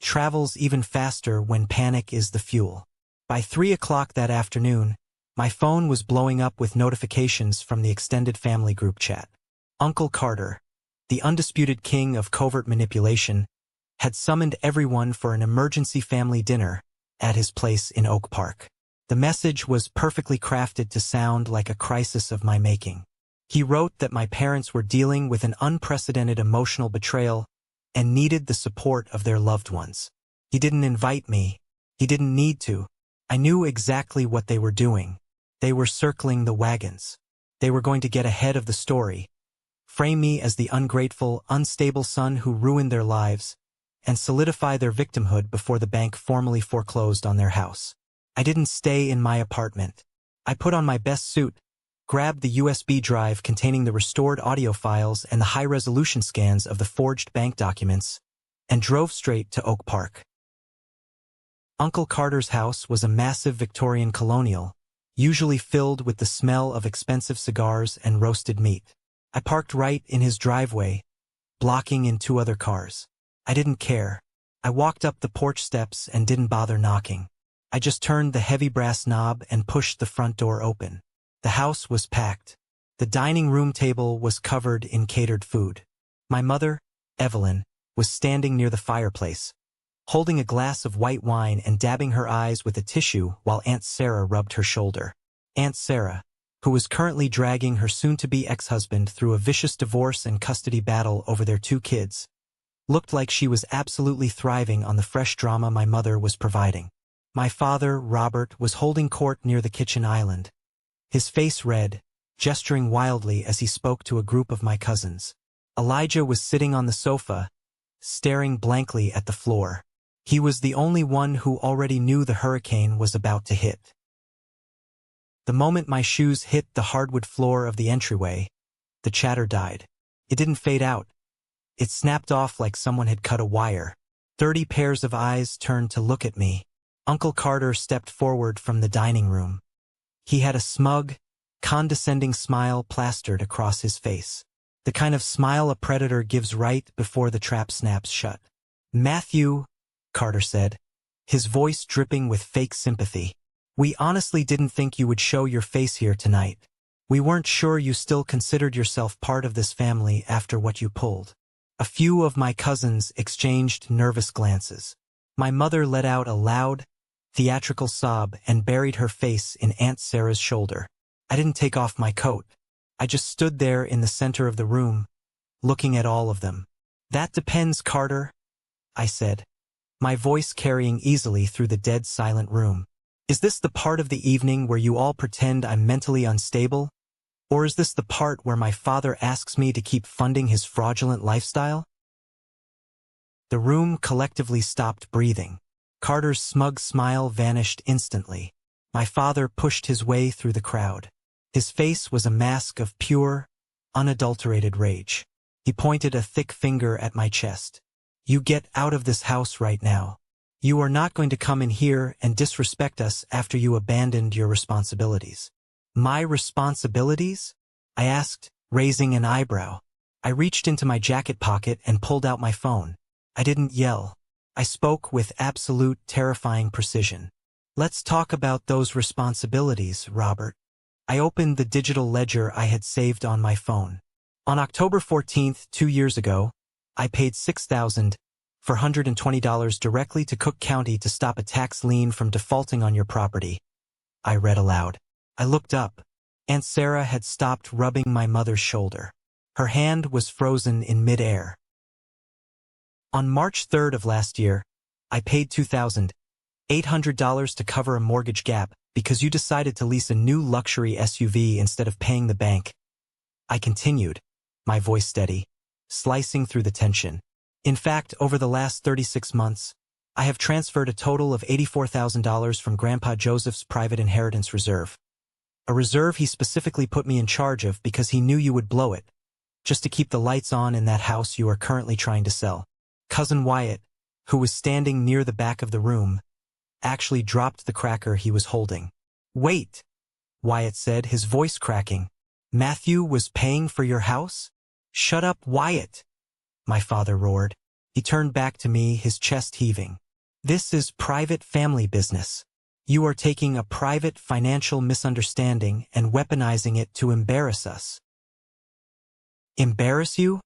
Travels even faster when panic is the fuel. By 3 o'clock that afternoon, my phone was blowing up with notifications from the extended family group chat. Uncle Carter, the undisputed king of covert manipulation, had summoned everyone for an emergency family dinner at his place in Oak Park. The message was perfectly crafted to sound like a crisis of my making. He wrote that my parents were dealing with an unprecedented emotional betrayal and needed the support of their loved ones. He didn't invite me. He didn't need to. I knew exactly what they were doing. They were circling the wagons. They were going to get ahead of the story, frame me as the ungrateful, unstable son who ruined their lives, and solidify their victimhood before the bank formally foreclosed on their house. I didn't stay in my apartment. I put on my best suit, grabbed the USB drive containing the restored audio files and the high-resolution scans of the forged bank documents, and drove straight to Oak Park. Uncle Carter's house was a massive Victorian colonial, usually filled with the smell of expensive cigars and roasted meat. I parked right in his driveway, blocking in 2 other cars. I didn't care. I walked up the porch steps and didn't bother knocking. I just turned the heavy brass knob and pushed the front door open. The house was packed. The dining room table was covered in catered food. My mother, Evelyn, was standing near the fireplace, holding a glass of white wine and dabbing her eyes with a tissue while Aunt Sarah rubbed her shoulder. Aunt Sarah, who was currently dragging her soon-to-be ex-husband through a vicious divorce and custody battle over their 2 kids, looked like she was absolutely thriving on the fresh drama my mother was providing. My father, Robert, was holding court near the kitchen island, his face red, gesturing wildly as he spoke to a group of my cousins. Elijah was sitting on the sofa, staring blankly at the floor. He was the only one who already knew the hurricane was about to hit. The moment my shoes hit the hardwood floor of the entryway, the chatter died. It didn't fade out. It snapped off like someone had cut a wire. 30 pairs of eyes turned to look at me. Uncle Carter stepped forward from the dining room. He had a smug, condescending smile plastered across his face. The kind of smile a predator gives right before the trap snaps shut. "Matthew," Carter said, his voice dripping with fake sympathy, "we honestly didn't think you would show your face here tonight. We weren't sure you still considered yourself part of this family after what you pulled." A few of my cousins exchanged nervous glances. My mother let out a loud, theatrical sob and buried her face in Aunt Sarah's shoulder. I didn't take off my coat. I just stood there in the center of the room, looking at all of them. "That depends, Carter," I said, my voice carrying easily through the dead silent room. "Is this the part of the evening where you all pretend I'm mentally unstable? Or is this the part where my father asks me to keep funding his fraudulent lifestyle?" The room collectively stopped breathing. Carter's smug smile vanished instantly. My father pushed his way through the crowd. His face was a mask of pure, unadulterated rage. He pointed a thick finger at my chest. "You get out of this house right now. You are not going to come in here and disrespect us after you abandoned your responsibilities." "My responsibilities?" I asked, raising an eyebrow. I reached into my jacket pocket and pulled out my phone. I didn't yell. I spoke with absolute, terrifying precision. "Let's talk about those responsibilities, Robert." I opened the digital ledger I had saved on my phone. On October 14th, 2 years ago, I paid $6,420 directly to Cook County to stop a tax lien from defaulting on your property. I read aloud. I looked up. Aunt Sarah had stopped rubbing my mother's shoulder. Her hand was frozen in midair. On March 3rd of last year, I paid $2,800 to cover a mortgage gap because you decided to lease a new luxury SUV instead of paying the bank. I continued, my voice steady, slicing through the tension. In fact, over the last 36 months, I have transferred a total of $84,000 from Grandpa Joseph's private inheritance reserve. A reserve he specifically put me in charge of because he knew you would blow it, just to keep the lights on in that house you are currently trying to sell. Cousin Wyatt, who was standing near the back of the room, actually dropped the cracker he was holding. "Wait," Wyatt said, his voice cracking. "Matthew was paying for your house?" "Shut up, Wyatt," my father roared. He turned back to me, his chest heaving. "This is private family business. You are taking a private financial misunderstanding and weaponizing it to embarrass us." "Embarrass you?"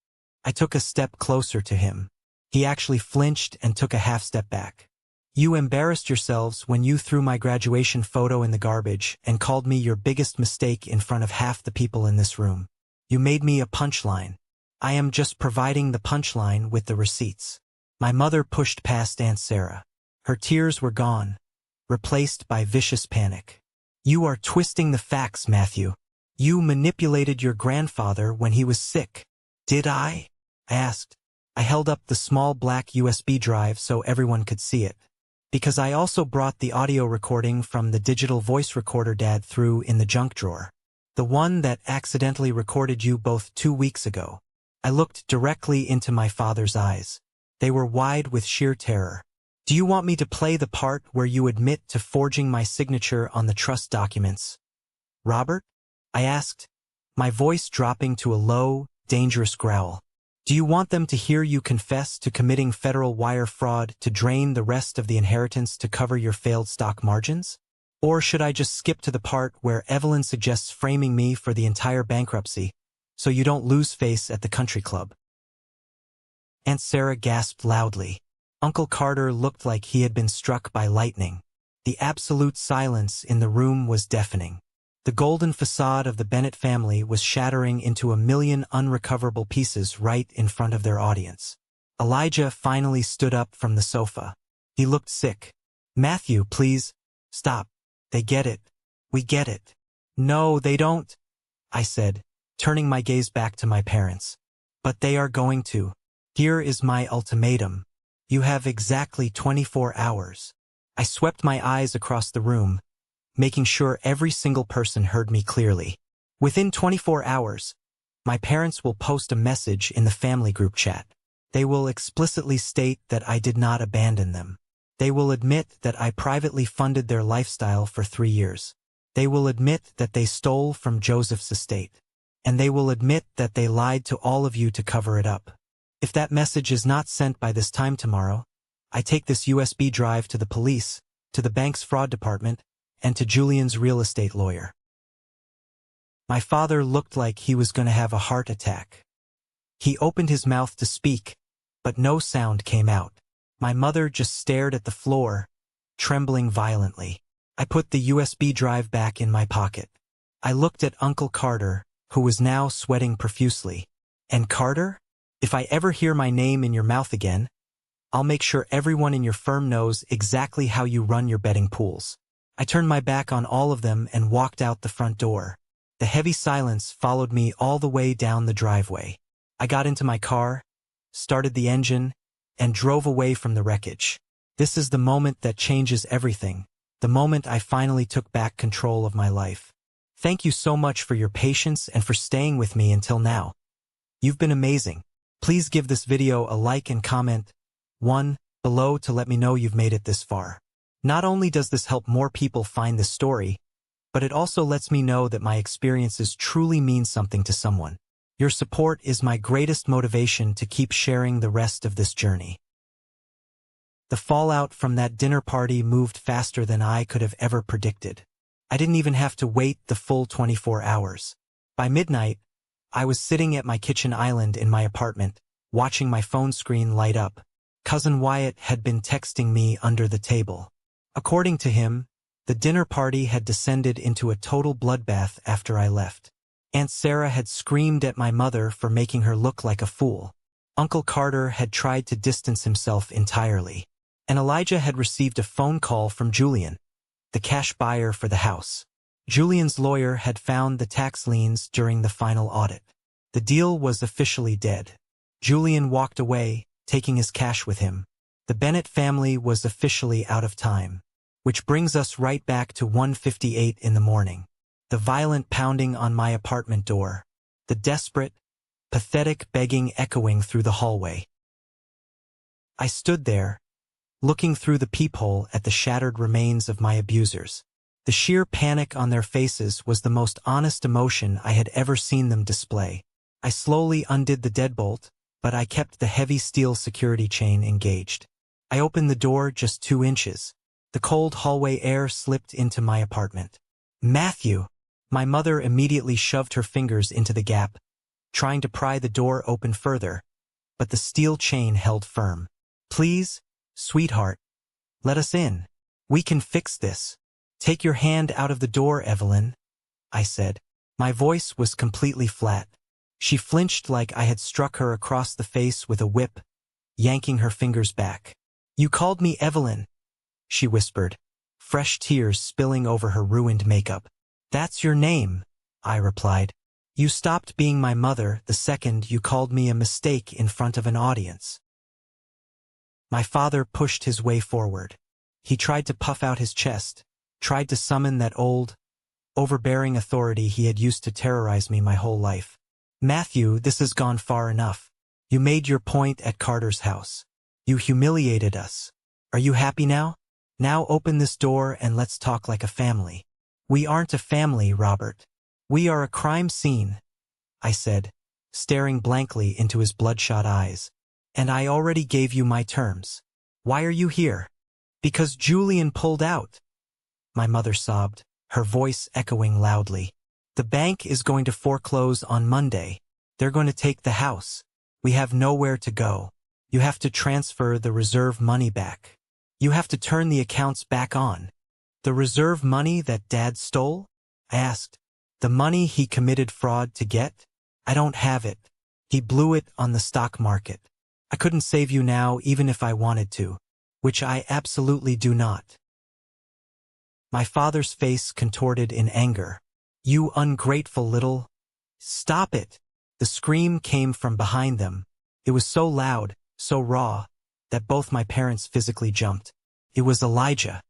I took a step closer to him. He actually flinched and took a half step back. "You embarrassed yourselves when you threw my graduation photo in the garbage and called me your biggest mistake in front of half the people in this room. You made me a punchline. I am just providing the punchline with the receipts." My mother pushed past Aunt Sarah. Her tears were gone, replaced by vicious panic. "You are twisting the facts, Matthew. You manipulated your grandfather when he was sick." "Did I?" I asked. I held up the small black USB drive so everyone could see it. "Because I also brought the audio recording from the digital voice recorder Dad threw in the junk drawer. The one that accidentally recorded you both 2 weeks ago." I looked directly into my father's eyes. They were wide with sheer terror. "Do you want me to play the part where you admit to forging my signature on the trust documents, Robert?" I asked, my voice dropping to a low, dangerous growl. "Do you want them to hear you confess to committing federal wire fraud to drain the rest of the inheritance to cover your failed stock margins? Or should I just skip to the part where Evelyn suggests framing me for the entire bankruptcy so you don't lose face at the country club?" Aunt Sarah gasped loudly. Uncle Carter looked like he had been struck by lightning. The absolute silence in the room was deafening. The golden facade of the Bennett family was shattering into a million unrecoverable pieces right in front of their audience. Elijah finally stood up from the sofa. He looked sick. "Matthew, please, stop. They get it. We get it." "No, they don't," I said, turning my gaze back to my parents. "But they are going to. Here is my ultimatum. You have exactly 24 hours. I swept my eyes across the room, making sure every single person heard me clearly. "Within 24 hours, my parents will post a message in the family group chat. They will explicitly state that I did not abandon them. They will admit that I privately funded their lifestyle for 3 years. They will admit that they stole from Joseph's estate. And they will admit that they lied to all of you to cover it up. If that message is not sent by this time tomorrow, I take this USB drive to the police, to the bank's fraud department, and to Julian's real estate lawyer." My father looked like he was going to have a heart attack. He opened his mouth to speak, but no sound came out. My mother just stared at the floor, trembling violently. I put the USB drive back in my pocket. I looked at Uncle Carter, who was now sweating profusely. "And Carter, if I ever hear my name in your mouth again, I'll make sure everyone in your firm knows exactly how you run your betting pools." I turned my back on all of them and walked out the front door. The heavy silence followed me all the way down the driveway. I got into my car, started the engine, and drove away from the wreckage. This is the moment that changes everything, the moment I finally took back control of my life. Thank you so much for your patience and for staying with me until now. You've been amazing. Please give this video a like and comment one below to let me know you've made it this far. Not only does this help more people find this story, but it also lets me know that my experiences truly mean something to someone. Your support is my greatest motivation to keep sharing the rest of this journey. The fallout from that dinner party moved faster than I could have ever predicted. I didn't even have to wait the full 24 hours. By midnight, I was sitting at my kitchen island in my apartment, watching my phone screen light up. Cousin Wyatt had been texting me under the table. According to him, the dinner party had descended into a total bloodbath after I left. Aunt Sarah had screamed at my mother for making her look like a fool. Uncle Carter had tried to distance himself entirely. And Elijah had received a phone call from Julian, the cash buyer for the house. Julian's lawyer had found the tax liens during the final audit. The deal was officially dead. Julian walked away, taking his cash with him. The Bennett family was officially out of time. Which brings us right back to 1:58 in the morning. The violent pounding on my apartment door. The desperate, pathetic begging echoing through the hallway. I stood there, looking through the peephole at the shattered remains of my abusers. The sheer panic on their faces was the most honest emotion I had ever seen them display. I slowly undid the deadbolt, but I kept the heavy steel security chain engaged. I opened the door just 2 inches. The cold hallway air slipped into my apartment. Matthew! My mother immediately shoved her fingers into the gap, trying to pry the door open further, but the steel chain held firm. Please, sweetheart, let us in. We can fix this. Take your hand out of the door, Evelyn, I said. My voice was completely flat. She flinched like I had struck her across the face with a whip, yanking her fingers back. You called me Evelyn, she whispered, fresh tears spilling over her ruined makeup. That's your name, I replied. You stopped being my mother the second you called me a mistake in front of an audience. My father pushed his way forward. He tried to puff out his chest, tried to summon that old, overbearing authority he had used to terrorize me my whole life. Matthew, this has gone far enough. You made your point at Carter's house. You humiliated us. Are you happy now? Now open this door and let's talk like a family. We aren't a family, Robert. We are a crime scene, I said, staring blankly into his bloodshot eyes. And I already gave you my terms. Why are you here? Because Julian pulled out. My mother sobbed, her voice echoing loudly. The bank is going to foreclose on Monday. They're going to take the house. We have nowhere to go. You have to transfer the reserve money back. You have to turn the accounts back on. The reserve money that Dad stole? I asked. The money he committed fraud to get? I don't have it. He blew it on the stock market. I couldn't save you now even if I wanted to, which I absolutely do not. My father's face contorted in anger. You ungrateful little... Stop it! The scream came from behind them. It was so loud, so raw, that both my parents physically jumped. It was Elijah.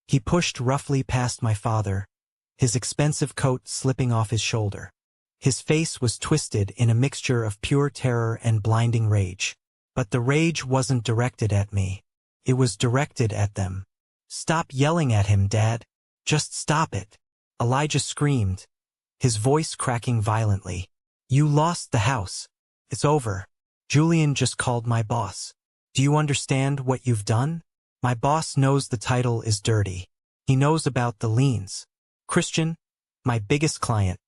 He pushed roughly past my father, his expensive coat slipping off his shoulder. His face was twisted in a mixture of pure terror and blinding rage. But the rage wasn't directed at me. It was directed at them. Stop yelling at him, Dad. Just stop it. Elijah screamed, his voice cracking violently. You lost the house. It's over. Julian just called my boss. Do you understand what you've done? My boss knows the title is dirty. He knows about the liens. Christian, my biggest client,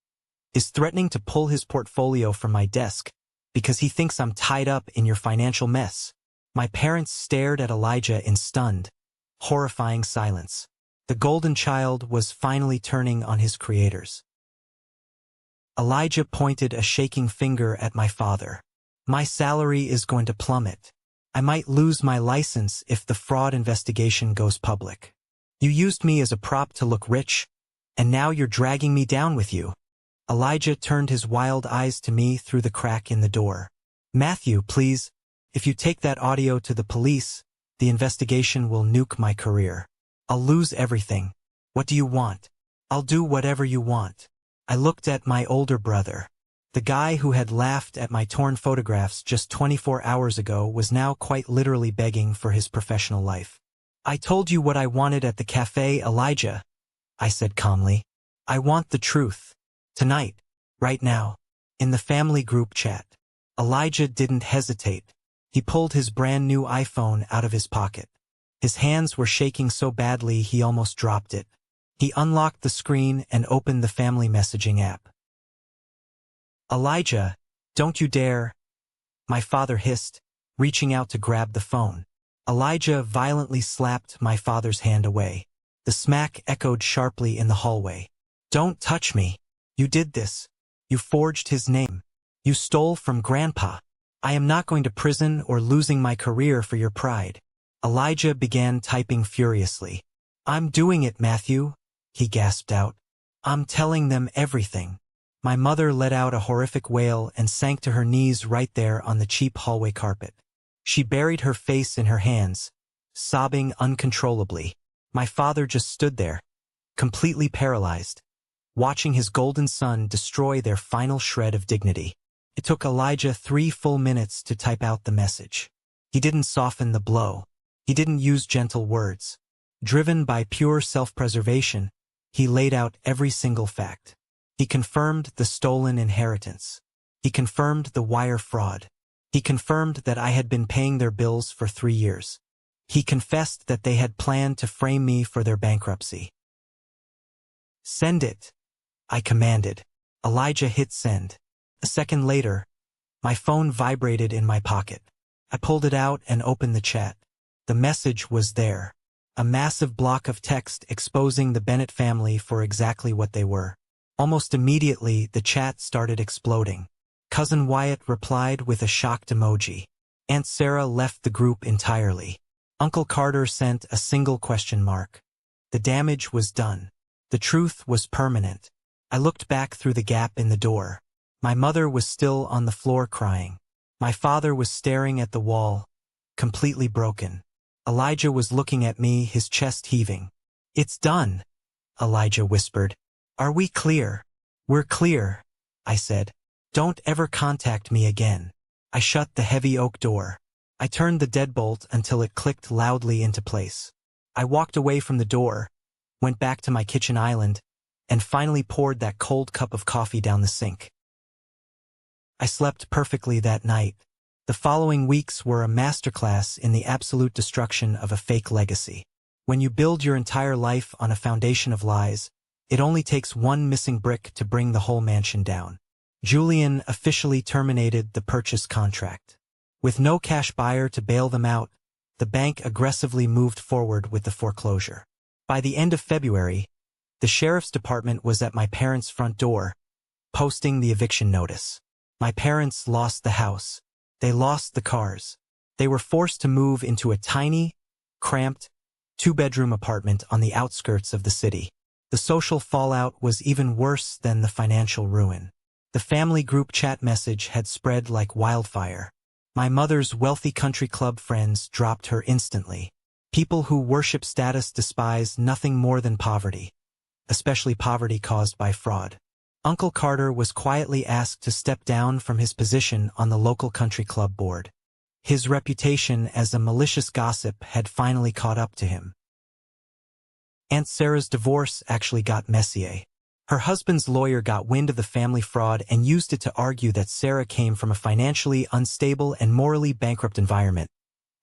is threatening to pull his portfolio from my desk because he thinks I'm tied up in your financial mess. My parents stared at Elijah in stunned, horrifying silence. The golden child was finally turning on his creators. Elijah pointed a shaking finger at my father. My salary is going to plummet. I might lose my license if the fraud investigation goes public. You used me as a prop to look rich, and now you're dragging me down with you. Elijah turned his wild eyes to me through the crack in the door. Matthew, please, if you take that audio to the police, the investigation will nuke my career. I'll lose everything. What do you want? I'll do whatever you want. I looked at my older brother. The guy who had laughed at my torn photographs just 24 hours ago was now quite literally begging for his professional life. I told you what I wanted at the cafe, Elijah, I said calmly. I want the truth. Tonight. Right now. In the family group chat. Elijah didn't hesitate. He pulled his brand new iPhone out of his pocket. His hands were shaking so badly he almost dropped it. He unlocked the screen and opened the family messaging app. Elijah, don't you dare. my father hissed, reaching out to grab the phone. Elijah violently slapped my father's hand away. The smack echoed sharply in the hallway. Don't touch me. You did this. You forged his name. You stole from Grandpa. I am not going to prison or losing my career for your pride. Elijah began typing furiously. I'm doing it, Matthew, he gasped out. I'm telling them everything. My mother let out a horrific wail and sank to her knees right there on the cheap hallway carpet. She buried her face in her hands, sobbing uncontrollably. My father just stood there, completely paralyzed, watching his golden son destroy their final shred of dignity. It took Elijah 3 full minutes to type out the message. He didn't soften the blow. He didn't use gentle words. Driven by pure self-preservation, he laid out every single fact. He confirmed the stolen inheritance. He confirmed the wire fraud. He confirmed that I had been paying their bills for 3 years. He confessed that they had planned to frame me for their bankruptcy. Send it, I commanded. Elijah hit send. A second later, my phone vibrated in my pocket. I pulled it out and opened the chat. The message was there. A massive block of text exposing the Bennett family for exactly what they were. Almost immediately, the chat started exploding. Cousin Wyatt replied with a shocked emoji. Aunt Sarah left the group entirely. Uncle Carter sent a single question mark. The damage was done. The truth was permanent. I looked back through the gap in the door. My mother was still on the floor crying. My father was staring at the wall, completely broken. Elijah was looking at me, his chest heaving. It's done, Elijah whispered. Are we clear? We're clear, I said. Don't ever contact me again. I shut the heavy oak door. I turned the deadbolt until it clicked loudly into place. I walked away from the door, went back to my kitchen island, and finally poured that cold cup of coffee down the sink. I slept perfectly that night. The following weeks were a masterclass in the absolute destruction of a fake legacy. When you build your entire life on a foundation of lies, it only takes one missing brick to bring the whole mansion down. Julian officially terminated the purchase contract. With no cash buyer to bail them out, the bank aggressively moved forward with the foreclosure. By the end of February, the sheriff's department was at my parents' front door, posting the eviction notice. My parents lost the house. They lost the cars. They were forced to move into a tiny, cramped, 2-bedroom apartment on the outskirts of the city. The social fallout was even worse than the financial ruin. The family group chat message had spread like wildfire. My mother's wealthy country club friends dropped her instantly. People who worship status despise nothing more than poverty, especially poverty caused by fraud. Uncle Carter was quietly asked to step down from his position on the local country club board. His reputation as a malicious gossip had finally caught up to him. Aunt Sarah's divorce actually got messier. Her husband's lawyer got wind of the family fraud and used it to argue that Sarah came from a financially unstable and morally bankrupt environment,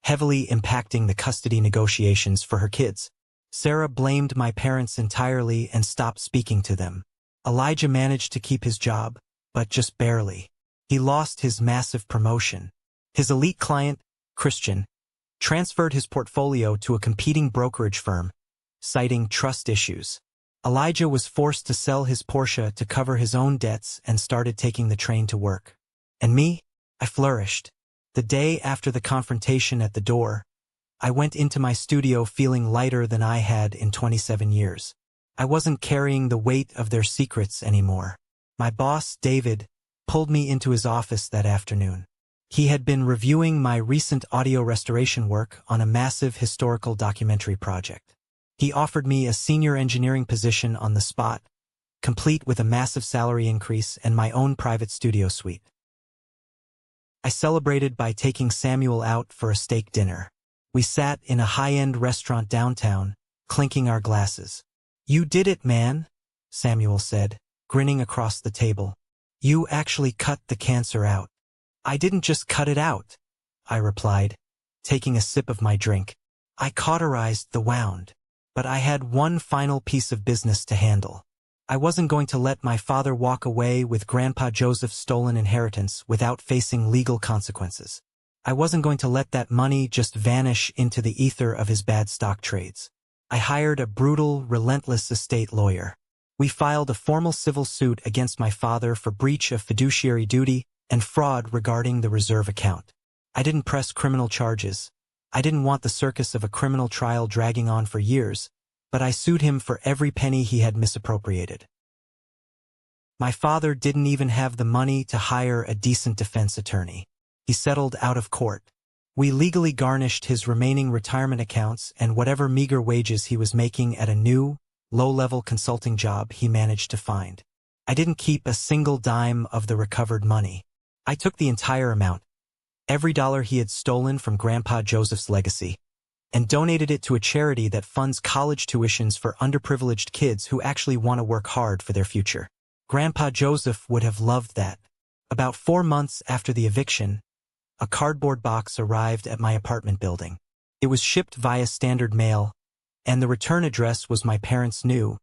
heavily impacting the custody negotiations for her kids. Sarah blamed my parents entirely and stopped speaking to them. Elijah managed to keep his job, but just barely. He lost his massive promotion. His elite client, Christian, transferred his portfolio to a competing brokerage firm, citing trust issues. Elijah was forced to sell his Porsche to cover his own debts and started taking the train to work. And me? I flourished. The day after the confrontation at the door, I went into my studio feeling lighter than I had in 27 years. I wasn't carrying the weight of their secrets anymore. My boss, David, pulled me into his office that afternoon. He had been reviewing my recent audio restoration work on a massive historical documentary project. He offered me a senior engineering position on the spot, complete with a massive salary increase and my own private studio suite. I celebrated by taking Samuel out for a steak dinner. We sat in a high-end restaurant downtown, clinking our glasses. "You did it, man," Samuel said, grinning across the table. "You actually cut the cancer out." "I didn't just cut it out," I replied, taking a sip of my drink. "I cauterized the wound. But I had one final piece of business to handle. I wasn't going to let my father walk away with Grandpa Joseph's stolen inheritance without facing legal consequences. I wasn't going to let that money just vanish into the ether of his bad stock trades. I hired a brutal, relentless estate lawyer. We filed a formal civil suit against my father for breach of fiduciary duty and fraud regarding the reserve account. I didn't press criminal charges. I didn't want the circus of a criminal trial dragging on for years, but I sued him for every penny he had misappropriated. My father didn't even have the money to hire a decent defense attorney. He settled out of court. We legally garnished his remaining retirement accounts and whatever meager wages he was making at a new, low-level consulting job he managed to find. I didn't keep a single dime of the recovered money. I took the entire amount, every dollar he had stolen from Grandpa Joseph's legacy, and donated it to a charity that funds college tuitions for underprivileged kids who actually want to work hard for their future. Grandpa Joseph would have loved that. About 4 months after the eviction, a cardboard box arrived at my apartment building. It was shipped via standard mail, and the return address was my parents' new,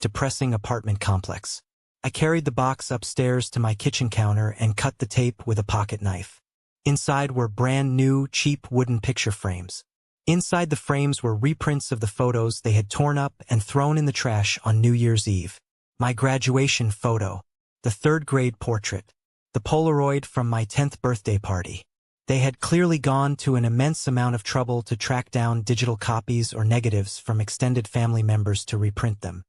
depressing apartment complex. I carried the box upstairs to my kitchen counter and cut the tape with a pocket knife. Inside were brand new, cheap wooden picture frames. Inside the frames were reprints of the photos they had torn up and thrown in the trash on New Year's Eve. My graduation photo, the 3rd grade portrait, the Polaroid from my 10th birthday party. They had clearly gone to an immense amount of trouble to track down digital copies or negatives from extended family members to reprint them.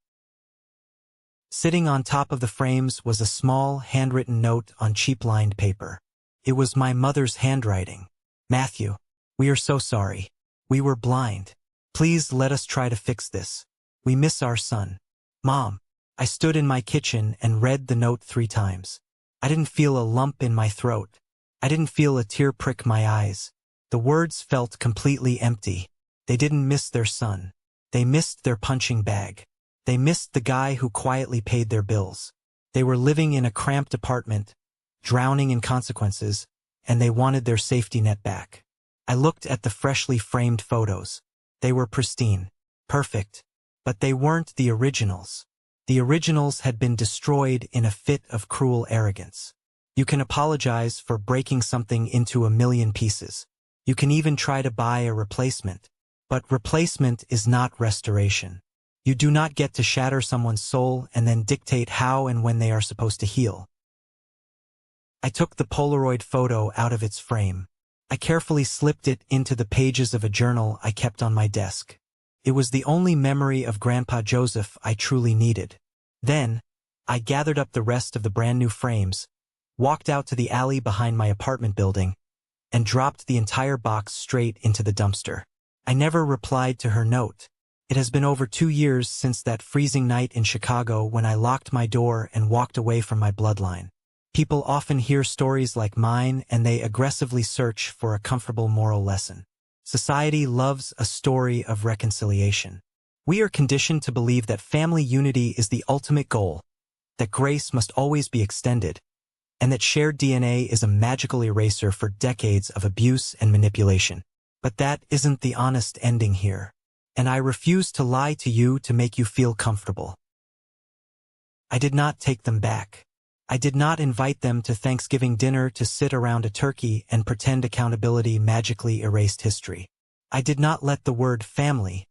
Sitting on top of the frames was a small, handwritten note on cheap-lined paper. It was my mother's handwriting. "Matthew, we are so sorry. We were blind. Please let us try to fix this. We miss our son. Mom." I stood in my kitchen and read the note 3 times. I didn't feel a lump in my throat. I didn't feel a tear prick my eyes. The words felt completely empty. They didn't miss their son. They missed their punching bag. They missed the guy who quietly paid their bills. They were living in a cramped apartment, drowning in consequences, and they wanted their safety net back. I looked at the freshly framed photos. They were pristine, perfect, but they weren't the originals. The originals had been destroyed in a fit of cruel arrogance. You can apologize for breaking something into a million pieces. You can even try to buy a replacement. But replacement is not restoration. You do not get to shatter someone's soul and then dictate how and when they are supposed to heal. I took the Polaroid photo out of its frame. I carefully slipped it into the pages of a journal I kept on my desk. It was the only memory of Grandpa Joseph I truly needed. Then, I gathered up the rest of the brand new frames, walked out to the alley behind my apartment building, and dropped the entire box straight into the dumpster. I never replied to her note. It has been over 2 years since that freezing night in Chicago when I locked my door and walked away from my bloodline. People often hear stories like mine and they aggressively search for a comfortable moral lesson. Society loves a story of reconciliation. We are conditioned to believe that family unity is the ultimate goal, that grace must always be extended, and that shared DNA is a magical eraser for decades of abuse and manipulation. But that isn't the honest ending here, and I refuse to lie to you to make you feel comfortable. I did not take them back. I did not invite them to Thanksgiving dinner to sit around a turkey and pretend accountability magically erased history. I did not let the word family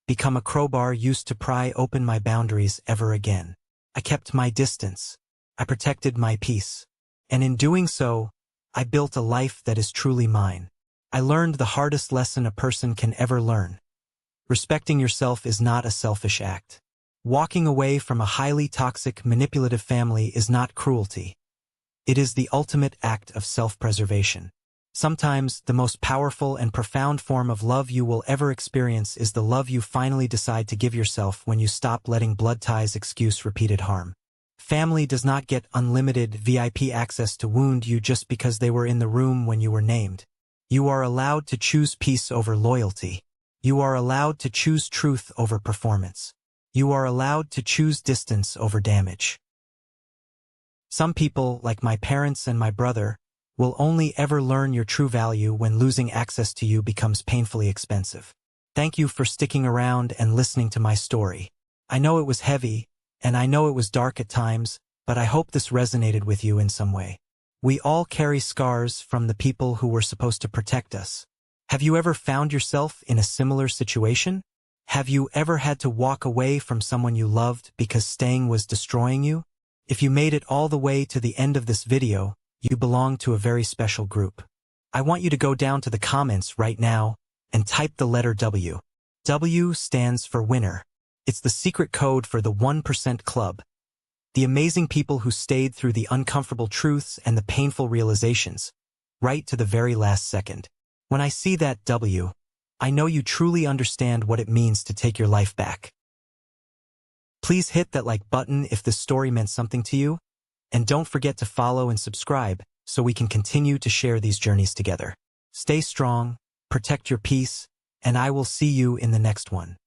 become a crowbar used to pry open my boundaries ever again. I kept my distance. I protected my peace. And in doing so, I built a life that is truly mine. I learned the hardest lesson a person can ever learn. Respecting yourself is not a selfish act. Walking away from a highly toxic, manipulative family is not cruelty. It is the ultimate act of self-preservation. Sometimes, the most powerful and profound form of love you will ever experience is the love you finally decide to give yourself when you stop letting blood ties excuse repeated harm. Family does not get unlimited VIP access to wound you just because they were in the room when you were named. You are allowed to choose peace over loyalty. You are allowed to choose truth over performance. You are allowed to choose distance over damage. Some people, like my parents and my brother, will only ever learn your true value when losing access to you becomes painfully expensive. Thank you for sticking around and listening to my story. I know it was heavy, And I know it was dark at times, but I hope this resonated with you in some way. We all carry scars from the people who were supposed to protect us. Have you ever found yourself in a similar situation? Have you ever had to walk away from someone you loved because staying was destroying you? If you made it all the way to the end of this video, you belong to a very special group. I want you to go down to the comments right now and type the letter W. W stands for winner. It's the secret code for the 1% club. The amazing people who stayed through the uncomfortable truths and the painful realizations, right to the very last second. When I see that W, I know you truly understand what it means to take your life back. Please hit that like button if this story meant something to you, and don't forget to follow and subscribe so we can continue to share these journeys together. Stay strong, protect your peace, and I will see you in the next one.